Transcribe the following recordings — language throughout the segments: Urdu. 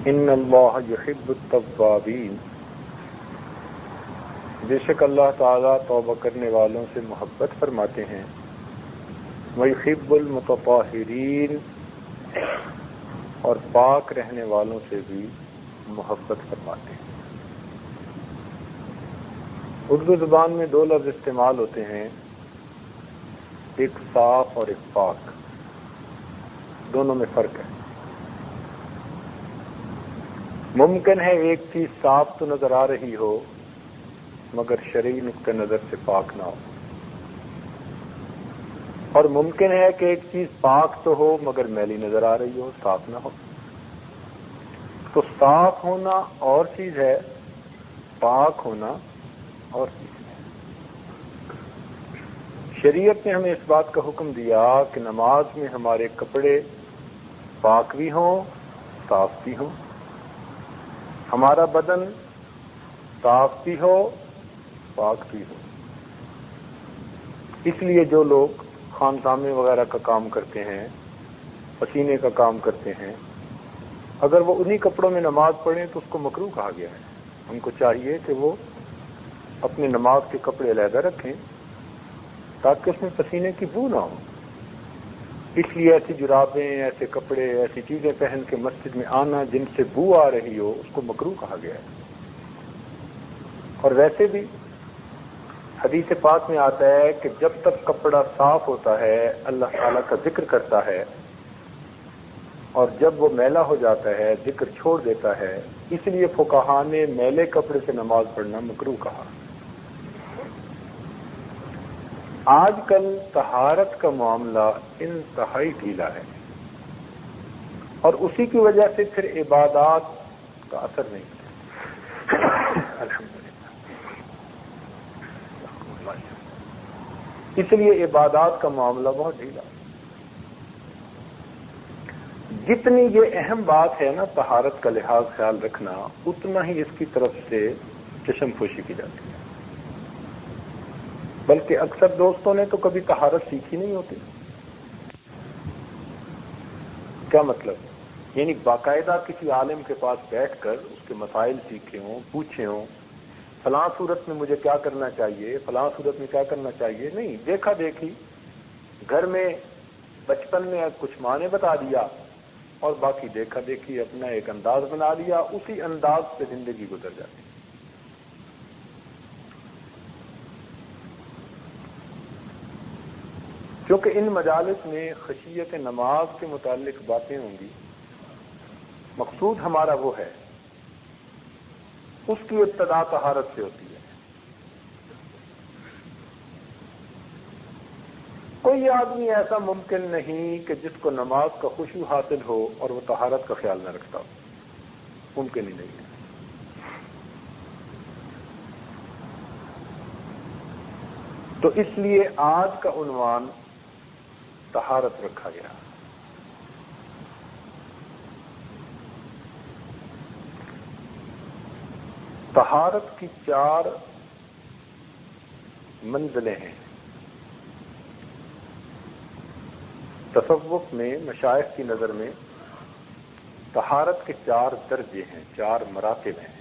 ان اللہ یحب التوابین، بے شک اللہ تعالیٰ توبہ کرنے والوں سے محبت فرماتے ہیں، ویحب المتطہرین، اور پاک رہنے والوں سے بھی محبت فرماتے ہیں۔ اردو زبان میں دو لفظ استعمال ہوتے ہیں، ایک صاف اور ایک پاک، دونوں میں فرق ہے۔ ممکن ہے ایک چیز صاف تو نظر آ رہی ہو مگر شرعی نقطہ نظر سے پاک نہ ہو، اور ممکن ہے کہ ایک چیز پاک تو ہو مگر میلی نظر آ رہی ہو، صاف نہ ہو۔ تو صاف ہونا اور چیز ہے، پاک ہونا اور چیز ہے۔ شریعت نے ہمیں اس بات کا حکم دیا کہ نماز میں ہمارے کپڑے پاک بھی ہوں، صاف بھی ہوں، ہمارا بدن صاف بھی ہو، پاک بھی ہو۔ اس لیے جو لوگ خانقاہیں وغیرہ کا کام کرتے ہیں، پسینے کا کام کرتے ہیں، اگر وہ انہی کپڑوں میں نماز پڑھیں تو اس کو مکروہ کہا گیا ہے۔ ان کو چاہیے کہ وہ اپنے نماز کے کپڑے علیحدہ رکھیں تاکہ اس میں پسینے کی بو نہ ہو۔ اس لیے ایسی جرابیں، ایسے کپڑے، ایسی چیزیں پہن کے مسجد میں آنا جن سے بو آ رہی ہو اس کو مکروہ کہا گیا ہے۔ اور ویسے بھی حدیث پاک میں آتا ہے کہ جب تک کپڑا صاف ہوتا ہے اللہ تعالیٰ کا ذکر کرتا ہے، اور جب وہ میلا ہو جاتا ہے ذکر چھوڑ دیتا ہے۔ اس لیے فقہاء نے میلے کپڑے سے نماز پڑھنا مکروہ کہا۔ آج کل طہارت کا معاملہ انتہائی ڈھیلا ہے، اور اسی کی وجہ سے پھر عبادات کا اثر نہیں ہے۔ الحمدللہ، اس لیے عبادات کا معاملہ بہت ڈھیلا۔ جتنی یہ اہم بات ہے نا طہارت کا لحاظ خیال رکھنا، اتنا ہی اس کی طرف سے چشم پوشی کی جاتی ہے۔ بلکہ اکثر دوستوں نے تو کبھی طہارت سیکھی نہیں ہوتی۔ کیا مطلب؟ یعنی باقاعدہ کسی عالم کے پاس بیٹھ کر اس کے مسائل سیکھے ہوں، پوچھے ہوں، فلاں صورت میں مجھے کیا کرنا چاہیے، فلاں صورت میں کیا کرنا چاہیے، نہیں، دیکھا دیکھی گھر میں بچپن میں کچھ ماں نے بتا دیا اور باقی دیکھا دیکھی اپنا ایک انداز بنا لیا، اسی انداز سے زندگی گزر جاتی۔ کیونکہ ان مجالس میں خشیت نماز کے متعلق باتیں ہوں گی، مقصود ہمارا وہ ہے، اس کی ابتدا طہارت سے ہوتی ہے۔ کوئی آدمی ایسا ممکن نہیں کہ جس کو نماز کا خشوع حاصل ہو اور وہ طہارت کا خیال نہ رکھتا ہو، ممکن ہی نہیں ہے۔ تو اس لیے آج کا عنوان طہارت رکھا گیا۔ طہارت کی 4 منزلیں ہیں۔ تصوف میں مشائخ کی نظر میں طہارت کے 4 درجے ہیں، 4 مراتب ہیں۔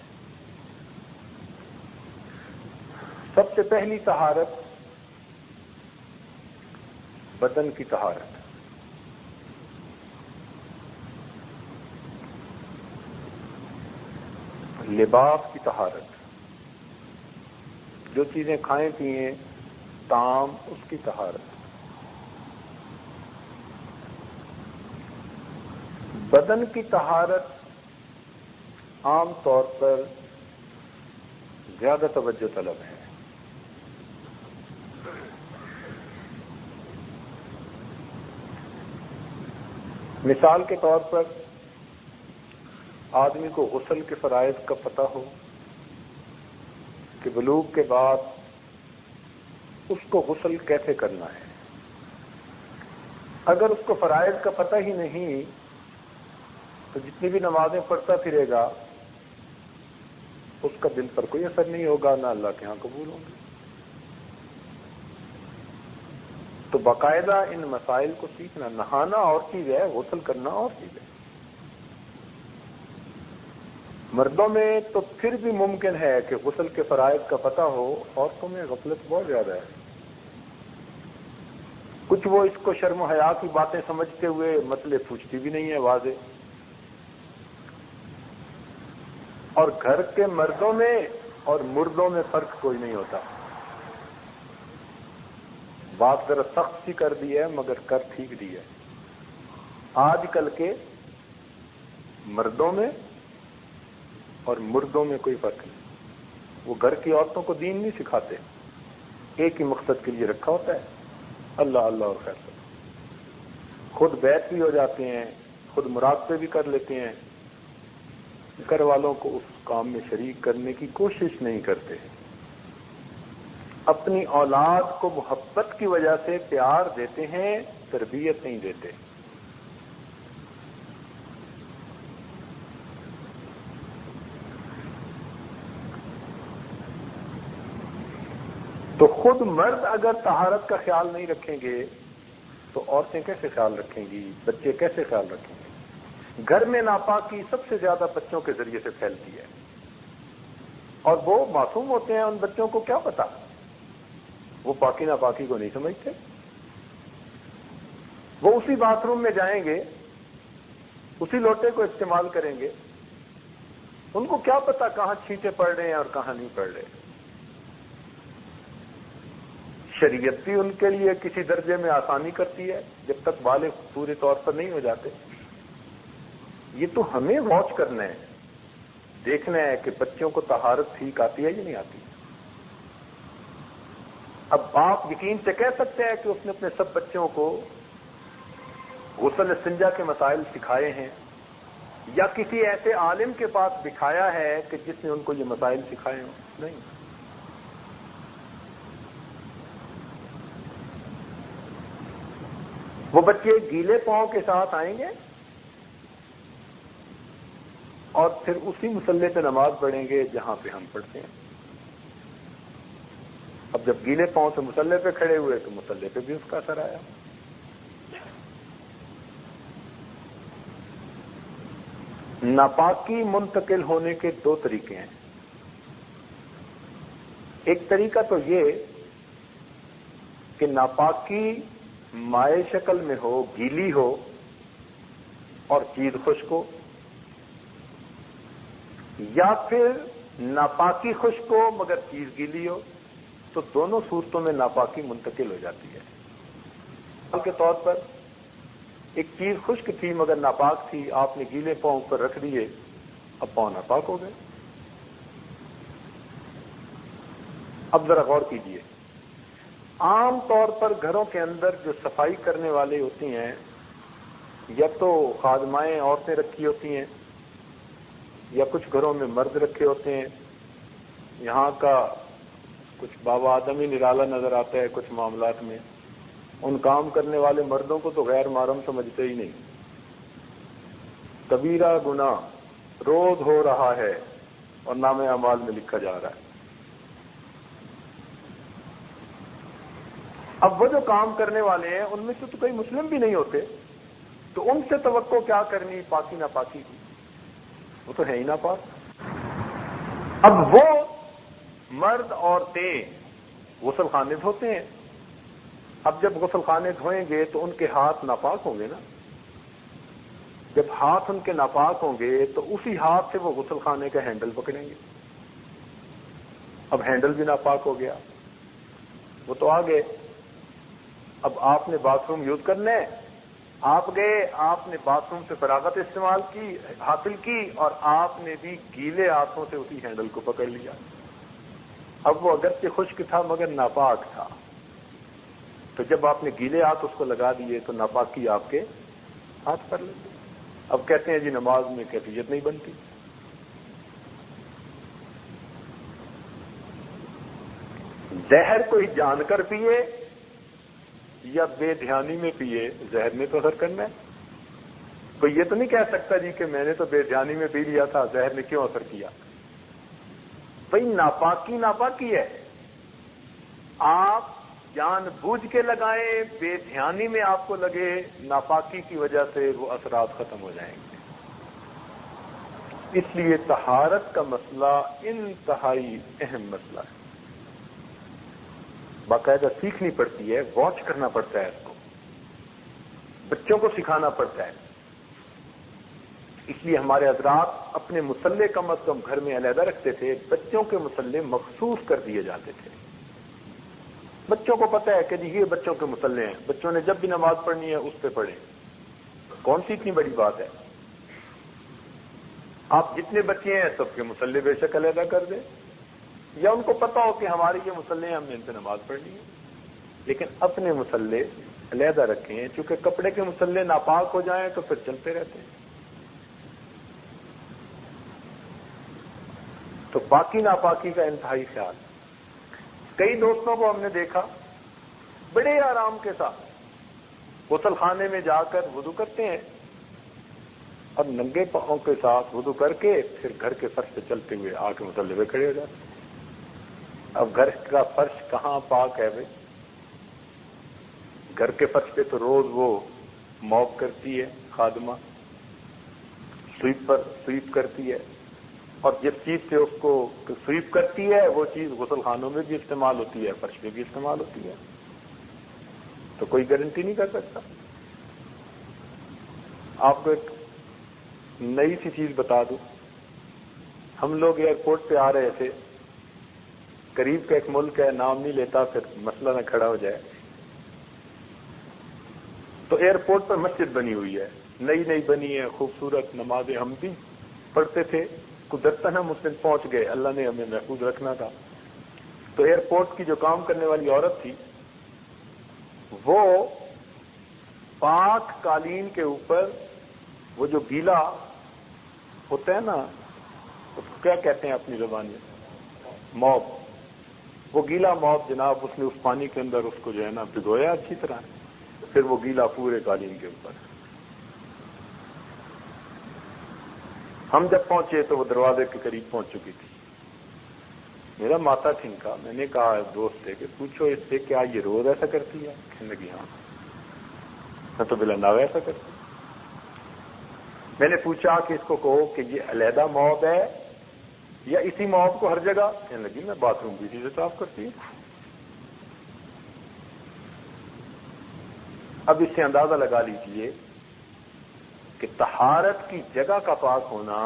سب سے پہلی طہارت بدن کی طہارت، لباس کی طہارت، جو چیزیں کھائیں پیئیں، طعام، اس کی طہارت، بدن کی طہارت عام طور پر زیادہ توجہ طلب ہے۔ مثال کے طور پر آدمی کو غسل کے فرائض کا پتہ ہو کہ بلوغ کے بعد اس کو غسل کیسے کرنا ہے۔ اگر اس کو فرائض کا پتہ ہی نہیں تو جتنی بھی نمازیں پڑھتا پھرے گا اس کا دل پر کوئی اثر نہیں ہوگا، نہ اللہ کے ہاں قبول ہوں گے۔ تو باقاعدہ ان مسائل کو سیکھنا، نہانا اور چیز ہے، غسل کرنا اور چیز ہے۔ مردوں میں تو پھر بھی ممکن ہے کہ غسل کے فرائض کا پتہ ہو، عورتوں میں غفلت بہت زیادہ ہے۔ کچھ وہ اس کو شرم و حیا کی باتیں سمجھتے ہوئے مسئلے پوچھتی بھی نہیں ہے واضح، اور گھر کے مردوں میں اور مردوں میں فرق کوئی نہیں ہوتا۔ بات ذرا سخت سی کر دی ہے مگر کر ٹھیک دی ہے۔ آج کل کے مردوں میں اور مردوں میں کوئی فرق نہیں۔ وہ گھر کی عورتوں کو دین نہیں سکھاتے، ایک ہی مقصد کے لیے رکھا ہوتا ہے، اللہ اللہ اور خیر سے۔ خود بیت بھی ہو جاتے ہیں، خود مراقبے بھی کر لیتے ہیں، گھر والوں کو اس کام میں شریک کرنے کی کوشش نہیں کرتے، اپنی اولاد کو محبت کی وجہ سے پیار دیتے ہیں، تربیت نہیں دیتے۔ تو خود مرد اگر طہارت کا خیال نہیں رکھیں گے تو عورتیں کیسے خیال رکھیں گی، بچے کیسے خیال رکھیں گے؟ گھر میں ناپاکی سب سے زیادہ بچوں کے ذریعے سے پھیلتی ہے، اور وہ معصوم ہوتے ہیں، ان بچوں کو کیا پتا، وہ پاکی ناپاکی کو نہیں سمجھتے۔ وہ اسی باتھ روم میں جائیں گے، اسی لوٹے کو استعمال کریں گے، ان کو کیا پتا کہاں چھینٹے پڑ رہے ہیں اور کہاں نہیں پڑ رہے۔ شریعت بھی ان کے لیے کسی درجے میں آسانی کرتی ہے جب تک بالغ پورے طور پر نہیں ہو جاتے۔ یہ تو ہمیں واچ کرنا ہے، دیکھنا ہے کہ بچوں کو طہارت ٹھیک آتی ہے یا نہیں آتی۔ اب آپ یقین سے کہہ سکتے ہیں کہ اس نے اپنے سب بچوں کو غسل استنجا کے مسائل سکھائے ہیں، یا کسی ایسے عالم کے پاس دکھایا ہے کہ جس نے ان کو یہ مسائل سکھائے ہوں؟ نہیں۔ وہ بچے گیلے پاؤں کے ساتھ آئیں گے اور پھر اسی مصلے پہ نماز پڑھیں گے جہاں پہ ہم پڑھتے ہیں۔ اب جب گیلے پاؤں سے مصلے پہ کھڑے ہوئے تو مصلے پہ بھی اس کا اثر آیا۔ ناپاکی منتقل ہونے کے دو طریقے ہیں۔ ایک طریقہ تو یہ کہ ناپاکی مائع شکل میں ہو، گیلی ہو اور چیز خشک ہو، یا پھر ناپاکی خشک ہو مگر چیز گیلی ہو، تو دونوں صورتوں میں ناپاکی منتقل ہو جاتی ہے۔ مثال کے طور پر ایک چیز خشک تھی مگر ناپاک تھی، آپ نے گیلے پاؤں پر رکھ دیے، اب پاؤں ناپاک ہو گئے۔ اب ذرا غور کیجئے، عام طور پر گھروں کے اندر جو صفائی کرنے والے ہوتی ہیں، یا تو خادمائیں عورتیں رکھی ہوتی ہیں یا کچھ گھروں میں مرد رکھے ہوتے ہیں۔ یہاں کا کچھ بابا آدمی نرالا نظر آتا ہے کچھ معاملات میں، ان کام کرنے والے مردوں کو تو غیر محرم سمجھتے ہی نہیں۔ کبیرہ گناہ روز ہو رہا ہے اور نام اعمال میں لکھا جا رہا ہے۔ اب وہ جو کام کرنے والے ہیں ان میں سے تو کوئی مسلم بھی نہیں ہوتے، تو ان سے توقع کیا کرنی پاکی ناپاکی کی، وہ تو ہے ہی ناپاک۔ اب وہ مرد عورتیں غسل خانے دھوتے ہیں، اب جب غسل خانے دھوئیں گے تو ان کے ہاتھ ناپاک ہوں گے نا۔ جب ہاتھ ان کے ناپاک ہوں گے تو اسی ہاتھ سے وہ غسل خانے کا ہینڈل پکڑیں گے، اب ہینڈل بھی ناپاک ہو گیا، وہ تو آ گئے۔ اب آپ نے باتھ روم یوز کرنا ہے، آپ گئے، آپ نے باتھ روم سے فراغت استعمال کی حاصل کی، اور آپ نے بھی گیلے ہاتھوں سے اسی ہینڈل کو پکڑ لیا۔ اب وہ اگرچہ خشک تھا مگر ناپاک تھا، تو جب آپ نے گیلے ہاتھ اس کو لگا دیے تو ناپاکی آپ کے ہاتھ پر لگی۔ اب کہتے ہیں جی نماز میں کیفیت نہیں بنتی۔ زہر کوئی جان کر پیے یا بے دھیانی میں پیے، زہر نے تو اثر کرنا ہے۔ کوئی یہ تو نہیں کہہ سکتا جی کہ میں نے تو بے دھیانی میں پی لیا تھا، زہر نے کیوں اثر کیا۔ بھئی ناپاکی ناپاکی ہے، آپ جان بوجھ کے لگائیں، بے دھیانی میں آپ کو لگے، ناپاکی کی وجہ سے وہ اثرات ختم ہو جائیں گے۔ اس لیے طہارت کا مسئلہ انتہائی اہم مسئلہ ہے، باقاعدہ سیکھنی پڑتی ہے، واچ کرنا پڑتا ہے، اس کو بچوں کو سکھانا پڑتا ہے۔ اس لیے ہمارے حضرات اپنے مصلے کم از کم گھر میں علیحدہ رکھتے تھے، بچوں کے مصلے مخصوص کر دیے جاتے تھے۔ بچوں کو پتہ ہے کہ جی یہ بچوں کے مصلے ہیں، بچوں نے جب بھی نماز پڑھنی ہے اس پہ پڑھیں، کون سی اتنی بڑی بات ہے؟ آپ جتنے بچے ہیں سب کے مصلے بے شک علیحدہ کر دیں، یا ان کو پتہ ہو کہ ہمارے یہ مصلے ہیں، ہم نے ان پہ نماز پڑھنی ہے، لیکن اپنے مصلے علیحدہ رکھیں، چونکہ کپڑے کے مصلے ناپاک ہو جائیں تو پھر چلتے رہتے ہیں۔ تو پاکی ناپاکی کا انتہائی خیال۔ کئی دوستوں کو ہم نے دیکھا بڑے آرام کے ساتھ غسل خانے میں جا کر وضو کرتے ہیں اور ننگے پاؤں کے ساتھ وضو کر کے پھر گھر کے فرش پہ چلتے ہوئے آ کے مصلے پہ کھڑے ہو جاتے ہیں۔ اب گھر کا فرش کہاں پاک ہے بھائی؟ گھر کے فرش پہ تو روز وہ موپ کرتی ہے خادمہ، سویپ کرتی ہے، اور جس چیز سے اس کو سویپ کرتی ہے وہ چیز غسل خانوں میں بھی استعمال ہوتی ہے، فرش پہ بھی استعمال ہوتی ہے، تو کوئی گارنٹی نہیں کر سکتا۔ آپ کو ایک نئی سی چیز بتا دوں، ہم لوگ ایئرپورٹ پہ آ رہے تھے، قریب کا ایک ملک ہے، نام نہیں لیتا پھر مسئلہ نہ کھڑا ہو جائے، تو ایئرپورٹ پر مسجد بنی ہوئی ہے، نئی بنی ہے، خوبصورت، نمازیں ہم بھی پڑھتے تھے، قدرتاً ہم اس دن پہنچ گئے، اللہ نے ہمیں محفوظ رکھنا تھا۔ تو ایئرپورٹ کی جو کام کرنے والی عورت تھی وہ پاک قالین کے اوپر وہ جو گیلا ہوتا ہے نا، اس کو کیا کہتے ہیں اپنی زبان میں؟ موب، وہ گیلا موب جناب اس نے اس پانی کے اندر اس کو جو ہے نا بھگویا اچھی طرح، پھر وہ گیلا پورے قالین کے اوپر۔ ہم جب پہنچے تو وہ دروازے کے قریب پہنچ چکی تھی، میرا ماتھا ٹھنکا، میں نے کہا دوست سے کہ پوچھو اس سے کیا یہ روز ایسا کرتی ہے؟ کہنے لگی ہاں، میں تو بلا ناوے ایسا کرتی۔ میں نے پوچھا کہ اس کو کہو کہ یہ علیحدہ موب ہے یا اسی موب کو ہر جگہ؟ کہنے لگی میں باتھ روم بھی اسی سے صاف کرتی ہوں۔ اب اس سے اندازہ لگا لیجئے کہ طہارت کی جگہ کا پاک ہونا،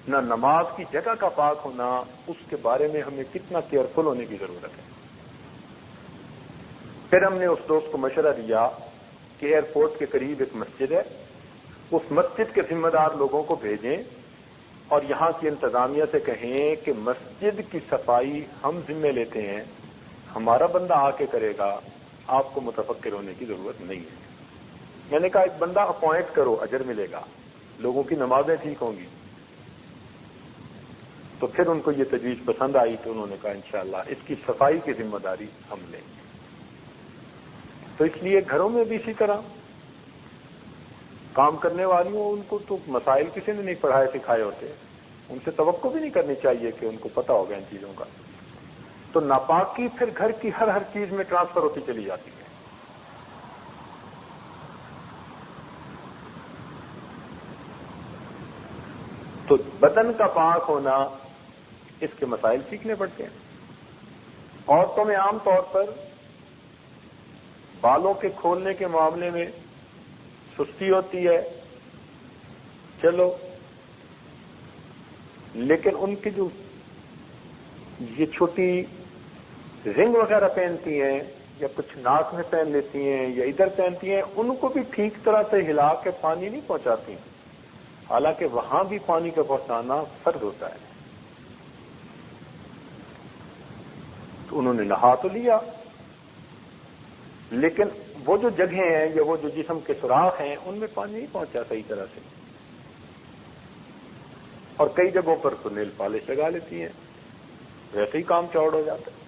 نہ نماز کی جگہ کا پاک ہونا، اس کے بارے میں ہمیں کتنا کیئرفل ہونے کی ضرورت ہے۔ پھر ہم نے اس دوست کو مشورہ دیا کہ ایئرپورٹ کے قریب ایک مسجد ہے، اس مسجد کے ذمہ دار لوگوں کو بھیجیں اور یہاں کی انتظامیہ سے کہیں کہ مسجد کی صفائی ہم ذمہ لیتے ہیں، ہمارا بندہ آ کے کرے گا، آپ کو متفکر ہونے کی ضرورت نہیں ہے۔ میں نے کہا ایک بندہ اپوائنٹ کرو، اجر ملے گا، لوگوں کی نمازیں ٹھیک ہوں گی۔ تو پھر ان کو یہ تجویز پسند آئی تو انہوں نے کہا انشاءاللہ اس کی صفائی کی ذمہ داری ہم لیں گے۔ تو اس لیے گھروں میں بھی اسی طرح کام کرنے والیوں، ان کو تو مسائل کسی نے نہیں پڑھائے سکھائے ہوتے، ان سے توقع بھی نہیں کرنی چاہیے کہ ان کو پتہ ہوگا ان چیزوں کا۔ تو ناپاکی پھر گھر کی ہر چیز میں ٹرانسفر ہوتی چلی جاتی ہے۔ تو بدن کا پاک ہونا، اس کے مسائل سیکھنے پڑتے ہیں۔ عورتوں میں عام طور پر بالوں کے کھولنے کے معاملے میں سستی ہوتی ہے، چلو، لیکن ان کی جو یہ چھوٹی رنگ وغیرہ پہنتی ہیں یا کچھ ناک میں پہن لیتی ہیں یا ادھر پہنتی ہیں، ان کو بھی ٹھیک طرح سے ہلا کے پانی نہیں پہنچاتی، حالانکہ وہاں بھی پانی کا پہنچانا فرض ہوتا ہے۔ تو انہوں نے نہا تو لیا، لیکن وہ جو جگہیں ہیں یا وہ جو جسم کے سوراخ ہیں ان میں پانی نہیں پہنچا صحیح طرح سے، اور کئی جگہوں پر تو نیل پالش لگا لیتی ہیں، ویسے ہی کام چوڑ ہو جاتا ہے۔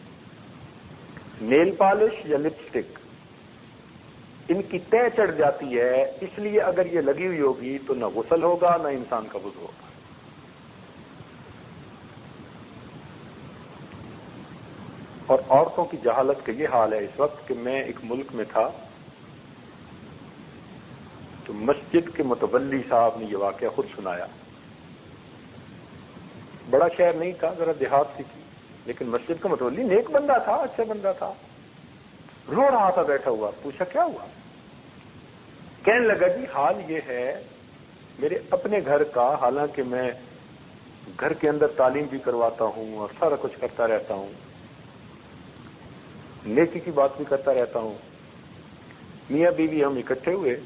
نیل پالش یا لپسٹک ان کی تہ چڑھ جاتی ہے، اس لیے اگر یہ لگی ہوئی ہوگی تو نہ غسل ہوگا نہ انسان کا وضو ہوگا۔ اور عورتوں کی جہالت کا یہ حال ہے اس وقت کہ میں ایک ملک میں تھا تو مسجد کے متولی صاحب نے یہ واقعہ خود سنایا بڑا شہر نہیں تھا، ذرا دیہات سی تھی، لیکن مسجد کا متولی نیک بندہ تھا، اچھا بندہ تھا. رو رہا تھا بیٹھا ہوا. پوچھا کیا ہوا؟ کہنے لگا جی حال یہ ہے میرے اپنے گھر کا، حالانکہ میں گھر کے اندر تعلیم بھی کرواتا ہوں اور سارا کچھ کرتا رہتا ہوں، نیکی کی بات بھی کرتا رہتا ہوں. میاں بیوی ہم اکٹھے ہوئے،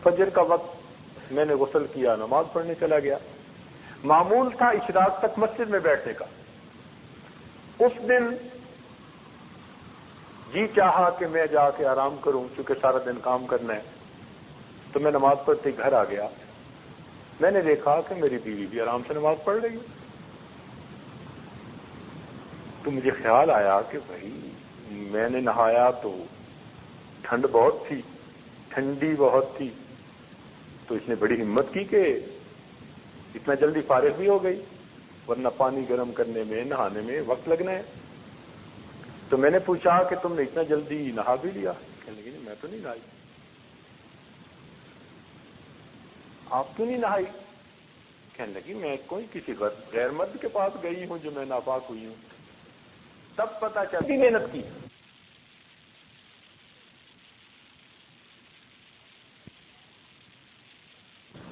فجر کا وقت میں نے غسل کیا، نماز پڑھنے چلا گیا. معمول تھا اشراق تک مسجد میں بیٹھنے کا. اس دن جی چاہا کہ میں جا کے آرام کروں کیونکہ سارا دن کام کرنا ہے، تو میں نماز پڑھتے گھر آ گیا. میں نے دیکھا کہ میری بیوی بھی آرام سے نماز پڑھ رہی ہے. تو مجھے خیال آیا کہ بھائی میں نے نہایا تو ٹھنڈ بہت تھی، ٹھنڈی بہت تھی، تو اس نے بڑی ہمت کی کہ اتنا جلدی فارغ بھی ہو گئی، ورنہ پانی گرم کرنے میں نہانے میں وقت لگنا ہے. تو میں نے پوچھا کہ تم نے اتنا جلدی نہا بھی لیا؟ کہنے لگی میں تو نہیں نہائی. آپ کیوں نہیں نہائی؟ کہنے لگی میں کوئی کسی غیر مرد کے پاس گئی ہوں جو میں ناپاک ہوئی ہوں. تب پتہ چلا محنت کی.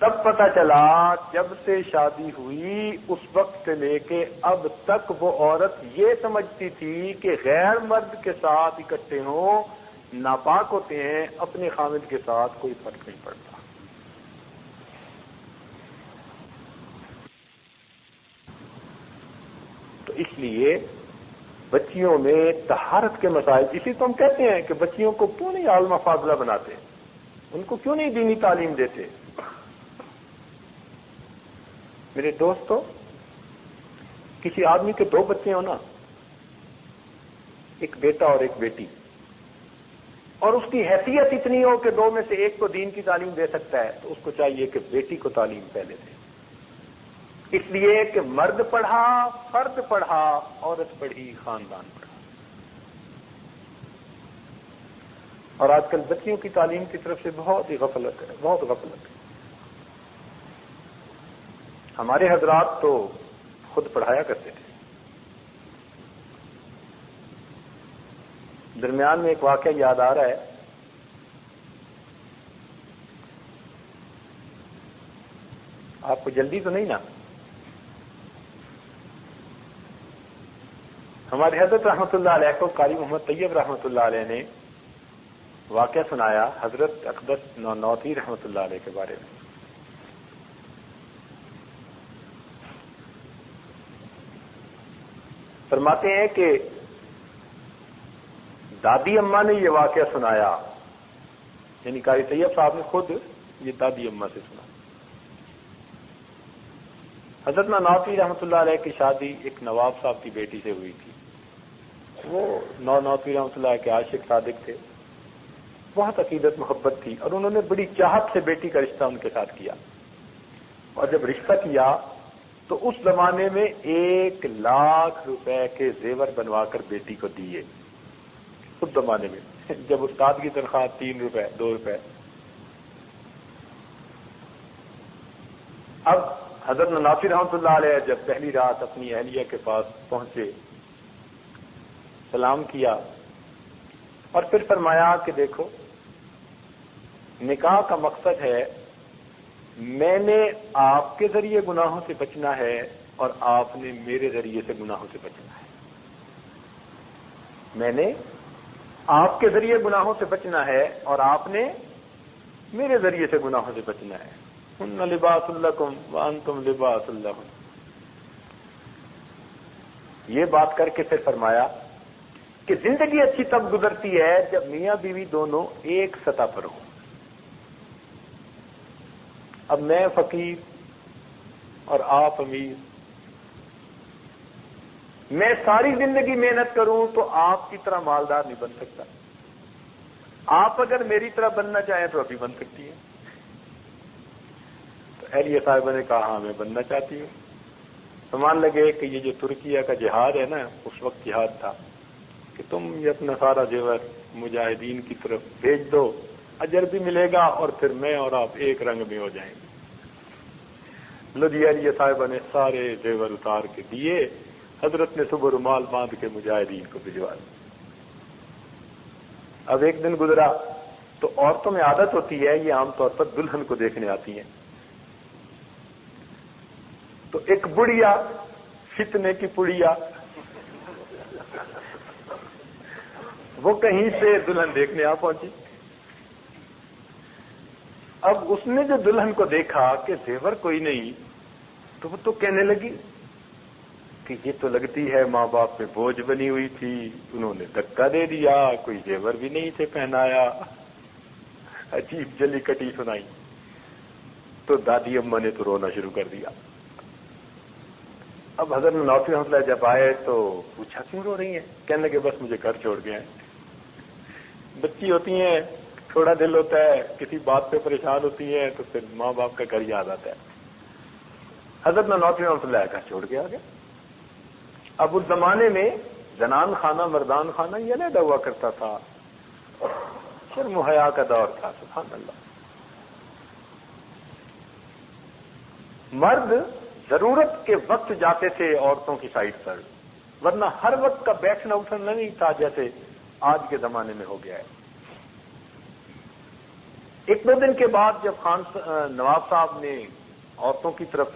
تب پتہ چلا جب سے شادی ہوئی اس وقت سے لے کے اب تک وہ عورت یہ سمجھتی تھی کہ غیر مرد کے ساتھ اکٹھے ہوں ناپاک ہوتے ہیں، اپنے خامد کے ساتھ کوئی فرق نہیں پڑتا. تو اس لیے بچیوں میں طہارت کے مسائل، اسی تو ہم کہتے ہیں کہ بچیوں کو کیوں نہیں عالمہ فاضلہ بناتے، ان کو کیوں نہیں دینی تعلیم دیتے. میرے دوستو، کسی آدمی کے دو بچے ہوں نا، ایک بیٹا اور ایک بیٹی، اور اس کی حیثیت اتنی ہو کہ دو میں سے ایک کو دین کی تعلیم دے سکتا ہے، تو اس کو چاہیے کہ بیٹی کو تعلیم پہلے دے. اس لیے کہ مرد پڑھا، فرد پڑھا، عورت پڑھی، خاندان پڑھا. اور آج کل بچیوں کی تعلیم کی طرف سے بہت ہی غفلت ہے، بہت غفلت ہے. ہمارے حضرات تو خود پڑھایا کرتے تھے. درمیان میں ایک واقعہ یاد آ رہا ہے. آپ کو جلدی تو نہیں نا؟ ہمارے حضرت رحمۃ اللہ علیہ کو قاری محمد طیب رحمۃ اللہ علیہ نے واقعہ سنایا حضرت اقدس نانوتوی رحمۃ اللہ علیہ کے بارے میں. فرماتے ہیں کہ دادی اماں نے یہ واقعہ سنایا، یعنی قاری طیب صاحب نے خود یہ دادی اماں سے سنا. حضرت نانوتوی رحمۃ اللہ علیہ کی شادی ایک نواب صاحب کی بیٹی سے ہوئی تھی. وہ نانوتوی رحمۃ اللہ کے عاشق صادق تھے، بہت عقیدت محبت تھی، اور انہوں نے بڑی چاہت سے بیٹی کا رشتہ ان کے ساتھ کیا. اور جب رشتہ کیا تو اس زمانے میں 1,00,000 روپے کے زیور بنوا کر بیٹی کو دیے. اس زمانے میں جب استاد کی تنخواہ 3 روپے 2 روپے. اب حضرت نانوتوی رحمۃ اللہ علیہ جب پہلی رات اپنی اہلیہ کے پاس پہنچے، سلام کیا اور پھر فرمایا کہ دیکھو نکاح کا مقصد ہے میں نے آپ کے ذریعے گناہوں سے بچنا ہے اور آپ نے میرے ذریعے سے گناہوں سے بچنا ہے. میں نے آپ کے ذریعے گناہوں سے بچنا ہے اور آپ نے میرے ذریعے سے گناہوں سے بچنا ہے. ہن لباس لکم وانتم لباس لہن. یہ بات کر کے پھر فرمایا کہ زندگی اچھی تب گزرتی ہے جب میاں بیوی دونوں ایک سطح پر ہوں. اب میں فقیر اور آپ امیر، میں ساری زندگی محنت کروں تو آپ کی طرح مالدار نہیں بن سکتا. آپ اگر میری طرح بننا چاہیں تو ابھی بن سکتی ہیں. تو اہلیہ صاحبہ نے کہا ہاں میں بننا چاہتی ہوں. تو مان لگے کہ یہ جو ترکیہ کا جہاد ہے نا، اس وقت جہاد تھا کہ تم یہ اپنا سارا زیور مجاہدین کی طرف بھیج دو، اجر بھی ملے گا اور پھر میں اور آپ ایک رنگ میں ہو جائیں گے. لدھیانیہ صاحبہ نے سارے زیور اتار کے دیے، حضرت نے صبح رومال باندھ کے مجاہدین کو بھجوا دیا۔ اب ایک دن گزرا تو عورتوں میں عادت ہوتی ہے، یہ عام طور پر دلہن کو دیکھنے آتی ہیں، تو ایک بڑھیا فتنے کی پڑیا وہ کہیں سے دلہن دیکھنے آ پہنچی۔ اب اس نے جو دلہن کو دیکھا کہ زیور کوئی نہیں، تو وہ تو کہنے لگی کہ یہ تو لگتی ہے ماں باپ پہ بوجھ بنی ہوئی تھی، انہوں نے دھکا دے دیا، کوئی زیور بھی نہیں تھے پہنایا، عجیب جلی کٹی سنائی۔ تو دادی اماں نے تو رونا شروع کر دیا۔ اب حضرت نوفی رحمۃ اللہ جب آئے تو پوچھا کیوں رو رہی ہیں؟ کہنے لگے بس مجھے گھر چھوڑ گئے ہیں۔ بچی ہوتی ہیں، تھوڑا دل ہوتا ہے، کسی بات پہ پریشان ہوتی ہیں تو پھر ماں باپ کا گھر یاد آتا ہے۔ حضرت نوفی رحمۃ اللہ گھر چھوڑ کے آ گئے۔ اب اس زمانے میں زنان خانہ مردان خانہ یہ علیحدہ ہوا کرتا تھا، شرم و حیا کا دور تھا، سبحان اللہ۔ مرد ضرورت کے وقت جاتے تھے عورتوں کی سائٹ پر، ورنہ ہر وقت کا بیٹھنا اٹھنا نہیں تھا جیسے آج کے زمانے میں ہو گیا ہے۔ ایک دو دن کے بعد جب نواب صاحب نے عورتوں کی طرف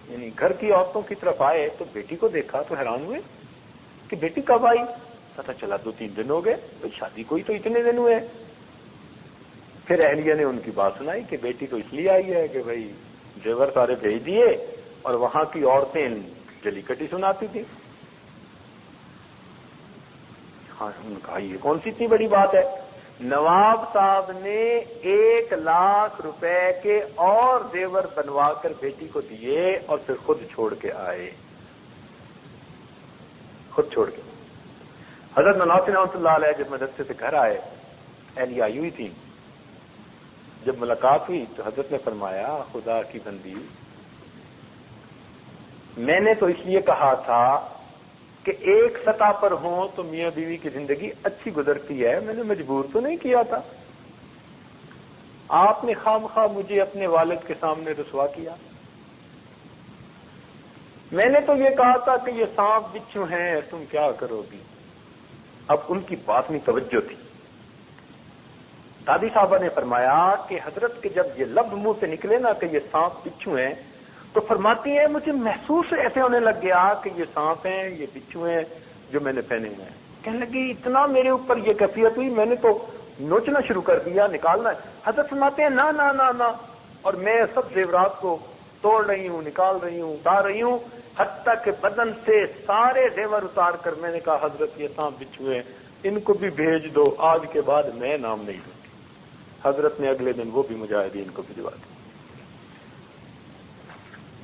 یعنی گھر کی عورتوں کی طرف آئے تو بیٹی کو دیکھا تو حیران ہوئے کہ بیٹی کب آئی؟ پتہ چلا 2-3 دن ہو گئے، بھائی شادی کوئی تو اتنے دن ہوئے۔ پھر اہلیہ نے ان کی بات سنائی کہ بیٹی تو اس لیے آئی ہے کہ بھائی زیور سارے بھیج دیے اور وہاں کی عورتیں جلی کٹی سناتی تھی۔ ہاں، ان کا یہ کون سی اتنی بڑی بات ہے؟ نواب صاحب نے 1 لاکھ روپے کے اور زیور بنوا کر بیٹی کو دیے اور پھر خود چھوڑ کے آئے، خود چھوڑ کے۔ حضرت نوفی رحمۃ اللہ علیہ جب مدرسے سے گھر آئے، اہلیہ آئی ہوئی تھی، جب ملاقات ہوئی تو حضرت نے فرمایا خدا کی بندی، میں نے تو اس لیے کہا تھا کہ ایک سطح پر ہوں تو میاں بیوی کی زندگی اچھی گزرتی ہے، میں نے مجبور تو نہیں کیا تھا، آپ نے خواہ مخواہ مجھے اپنے والد کے سامنے رسوا کیا۔ میں نے تو یہ کہا تھا کہ یہ سانپ بچھو ہیں، تم کیا کرو گی؟ اب ان کی بات میں توجہ تھی۔ دادی صاحبہ نے فرمایا کہ حضرت کے جب یہ لفظ منہ سے نکلے نا کہ یہ سانپ بچھو ہیں، تو فرماتی ہیں مجھے محسوس ایسے ہونے لگ گیا کہ یہ سانپ ہیں، یہ بچھو ہیں جو میں نے پہنے ہوئے ہیں۔ کہنے لگی اتنا میرے اوپر یہ کیفیت ہوئی، میں نے تو نوچنا شروع کر دیا، نکالنا۔ حضرت فرماتے ہیں نہ نہ نہ نہ، اور میں سب زیورات کو توڑ رہی ہوں، نکال رہی ہوں، اتار رہی ہوں، حتیٰ کہ بدن سے سارے زیور اتار کر میں نے کہا حضرت یہ سانپ بچھو ہیں، ان کو بھی بھیج دو، آج کے بعد میں نام نہیں دوں۔ حضرت نے اگلے دن وہ بھی مجاہدین کو بھجوا دی۔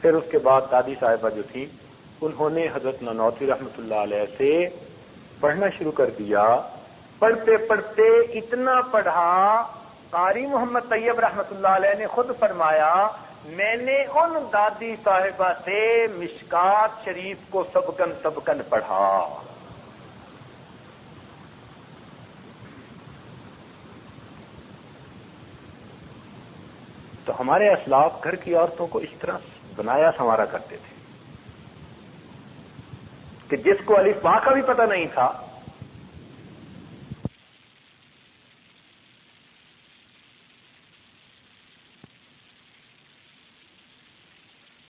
پھر اس کے بعد دادی صاحبہ جو تھی انہوں نے حضرت نانوتوی رحمۃ اللہ علیہ سے پڑھنا شروع کر دیا۔ پڑھتے پڑھتے اتنا پڑھا، قاری محمد طیب رحمۃ اللہ علیہ نے خود فرمایا میں نے ان دادی صاحبہ سے مشکات شریف کو سبکن سبکن پڑھا۔ تو ہمارے اسلاف گھر کی عورتوں کو اس طرح بنایا سنوارا کرتے تھے کہ جس کو الف با کا بھی پتہ نہیں تھا